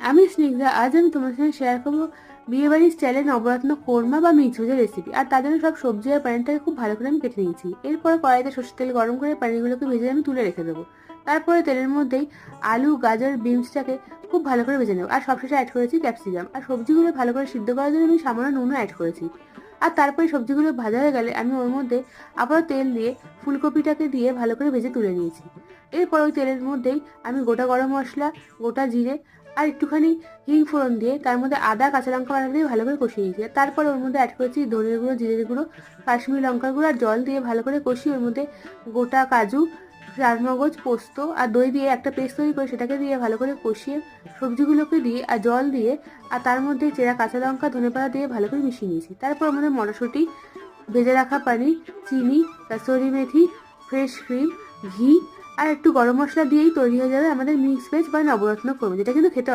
আমি স্নিগ্ধা। আজ আমি তোমার সঙ্গে শেয়ার করবো বিয়েবাড়ির স্টাইলে নবরত্ন কোরমা বা মিক্স ভেজের রেসিপি। আর তার জন্য সব সবজি আর পানিরটাকে খুব ভালো করে আমি কেটে নিয়েছি। এরপর কড়াইতে সর্ষের তেল গরম করে পানিরগুলোকে ভেজে আমি তুলে রেখে দেবো। তারপরে তেলের মধ্যেই আলু, গাজর, বিনসটাকে খুব ভালো করে ভেজে নেবো। আর সবশেষে অ্যাড করেছি ক্যাপসিকাম। আর সবজিগুলো ভালো করে সিদ্ধ করার জন্য আমি সামান্য নুনও অ্যাড করেছি। আর তারপরে সবজিগুলো ভাজা হয়ে গেলে আমি ওর মধ্যে আবারও তেল দিয়ে ফুলকপিটাকে দিয়ে ভালো করে ভেজে তুলে নিয়েছি। এরপর ওই তেলের মধ্যেই আমি গোটা গরম মশলা, গোটা জিরে আর একটুখানি হিং ফোড়ন দিয়ে তার মধ্যে আদা, কাঁচা লঙ্কা বাটা দিয়ে ভালো করে কষিয়ে নিয়েছি। তারপর ওর মধ্যে অ্যাড করেছি ধনের গুঁড়ো, জিরের গুঁড়ো, কাশ্মীরি লঙ্কার গুঁড়ো আর জল দিয়ে ভালো করে কষিয়ে ওর মধ্যে গোটা কাজু, চারমগজ, পোস্ত আর দই দিয়ে একটা পেস্ট তৈরি করে সেটাকে দিয়ে ভালো করে কষিয়ে সবজিগুলোকে দিয়ে আর জল দিয়ে আর তার মধ্যে চেরা কাঁচা লঙ্কা, ধনেপাতা দিয়ে ভালো করে মিশিয়ে নিয়েছি। তারপর ওর মধ্যে মটরশুঁটি, ভেজে রাখা পানির, চিনি, কাসুরি মেথি, ফ্রেশ ক্রিম, ঘি আর একটু গরম মশলা দিয়েই তৈরি হয়ে যাবে আমাদের মিক্স ভেজ বা নবরত্ন কোরমা, যেটা কিন্তু খেতে